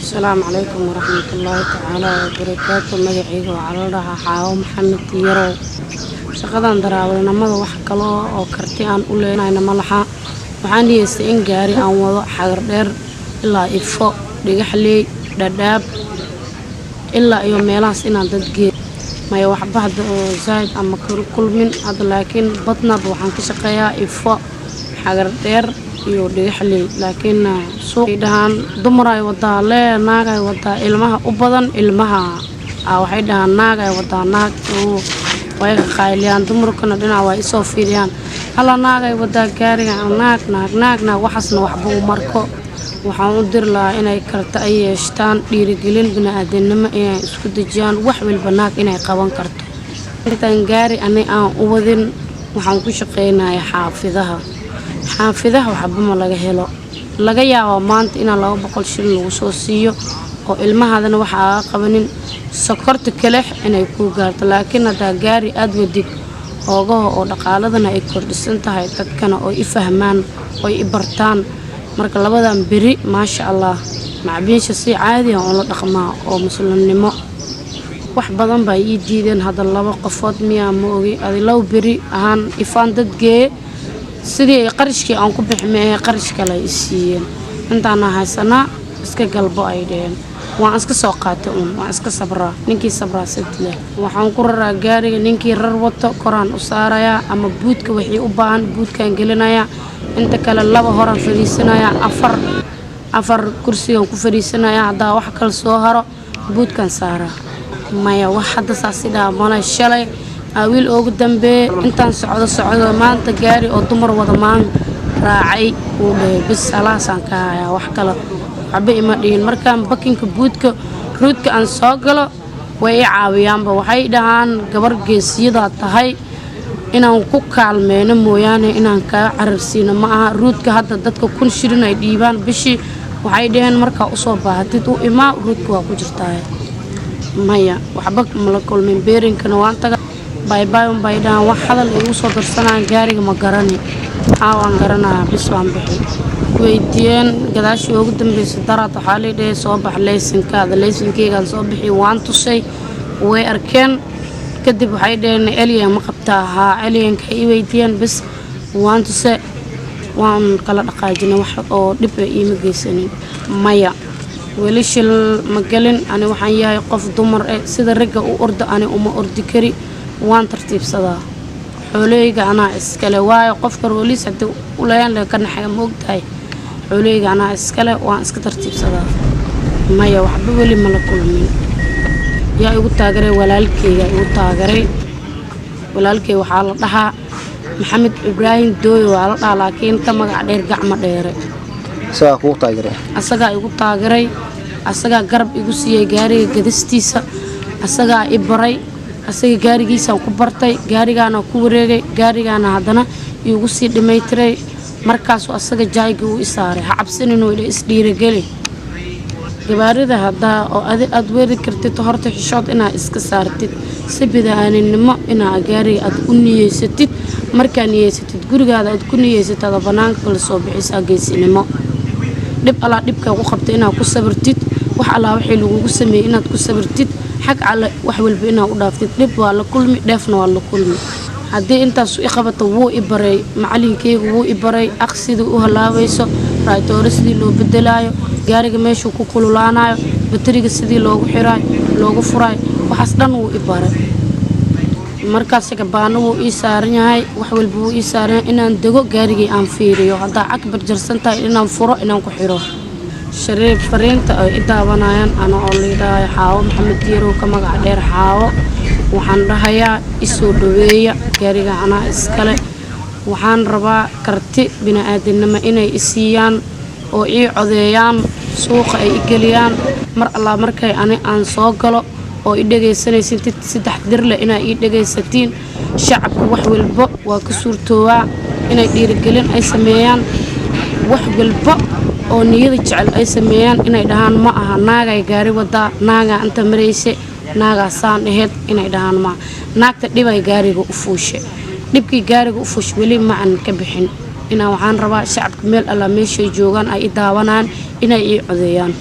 السلام عليكم ورحمة الله تعالى وبركاته. مجاعيق وعلى الله حاو محمد يرو شقدان دراونا ماذا وحكلو أو كرتيان أولينا إن ملحا وعندي يستين جاري أو وضع حجر دير إلا إفق رجحلي دداب إلا يوم ميلاس إن دتجي ما يوحب بعض زايد أما كل من هذا لكن بطنا بوحن كشقيا إفق حجر دير يودي حلي لكن سوق دهان دمرة وضع لا ناقة وضع إلمها أبدا إلمها أو حيدها ناقة وضع ناق ويا خايليان دمر كنا دنا ويسوفيريان هلا ناقة وضع كاري ناق وحسن وحبو مركو وحنودر لا إن كرت أي شتان يرجلين بنا أدنى إسكت جان وحول بناك إن قوان كرت تنجاري أنا أودين وحنكش قينا حافظها xaafidaha waxba ma laga helo laga yaabo maanta in 200 shilin lagu soo siiyo oo ilmahaadana waxa aan qabanin sokorta kale inay ku gaarto laakiin hada gaari aad wadid oogaha oo dhaqaaladana ay kordhisan tahay dadkana oo i fahmaan oo i bartaan marka labadan biri ma sha Allah macbiisha si caadi ah oo la dhaqmaa oo muslimnimo wax badan bay ii diideen hada laba qofood miyaa ma ogi adilow biri ahaan ifaan dadgee sidii qarashkii aan ku biximay qarashka la isiiyeen intaana haysana iska galbo ay dheen waan iska soo qaatay waan iska sabraa ninkii sabraa sidle waxaan ku raraa gaariga ninkii rar wato koraan u saaraya ama buudka wixii u baahan buudkan gelinaya inta kale laba horan fariisanaya afar kursiga ku fariisanaya hada wax kale soo haro buudkan saara maya wax hada saasida mana shalay أويل أوج دمبي أنت سعود ما أنت جاري أو دمر وضمان راعي وبس على سانكايا وحكلا عبي مدين مركان بكين كبودك رودك أن صاقلا ويعاويان بوحي دهان قبر جسيدة تهاي إنهم كوكا علمين مويانة إنهم كعرسين معها رودك هذا دتك كل شيرنا يديبان بشي وحي دهان مركا أصوبة هتدو إما رودك وكجرتاي مايا وحبك ملكول من بيرين كنوان تغا باي بايدان waxada la igu soo darsanaa gaariga ma garani aan garanaa bis waan bixi weydiyeen gadaashii ugu dambeysay darad waxa la dhigay soo bax leysinkeyga soo bixi waan tusay way arkeen kadib waxay dhaheen Eliya ma qabtaa ha Eliyanka ay weydiyeen bis waan tusay waan kala dhaqaajinay wax oo dib iima geysanin maya wali shil ma galin ani waxaan yahay qof dumar sida ragga u ordo ani uma ordi kari وان ترتيب صدا حوليك أنا إسكالة واي قفكر وليس حتى ولايان لكن حاجة موجتاي حوليك أنا إسكالة وان إسك ترتيب صدا ما يوحب ولي ملكول من يا يقول تاجري ولا الكي وحال لها محمد إبراهيم دوي وعلى لكن كم قاعد يرجع مديره ساق وقت تاجري أسقى يقول تاجري أسقى قرب يقول سيجاري قدستيسا أسقى إبراهيم asaga gaarigiisa ku bartay gaarigaana ku wareegay gaarigaana hadana igu sii dhimaytiray markaas asaga jaayga uu isaaray xabsanin oo is dhiirigeli gabaarida hada oo aad weeri kartid horta xishood ina iska saartid si bidaaninimo ina gaariga aad u niyeysatid markaa niyeysatid gurigaada aad ku niyeysatid banaanka la soo bixisa geesinimo dib ala dibka ugu qabtay ina ku sabartid wax ala wixii lagu sameeyay inaad ku sabartid حق على وحول بينا ودافتي دب ولا كل دفنا ولا كل هدي انت سو اخبط وو ابري معلينكيغ وو ابري اقصد او هلاويسو رايتورس دي لو بدلايو غاريغا ميشو ku kululaanayo batriga sidii loogu xiray loogu furay waxaas dhan uu ibaray markaas ka baano uu ii saaran yahay wax walba uu ii saaran inaan dago gaarigii aan fiiriyo hada akbar jarsantahay inaan furo inaan ku xiro شريف فرينتا إدابنايان أنا أوليدا حاو محمد يرو كما قاعد حاو وحن رهيا إسو دوية كاريغا أنا إسكالي وحن ربا كرتي بنا آدنما إني إسيان أو إي عذيان سوق أي إقليان مر الله مركي أنا أن صوغلو أو إدغي سنة سدح درلة إنا إدغي ستين شعب وحوي البق وكسور توا إنا إيرقلين أي سميان وحوي البق oo niyada jecel ay sameeyaan inay dhahaan ma aha naagay gaari wada naaga anta mareysay naaga saan aheed inay dhahaan ma naagta dhibay gaariga u fuushay dhibkii gaariga u fuush wali ma aan ka bixin ina waxaan rabaa shacabka meel alla meeshay joogan ay daawanaan inay ii codeeyaan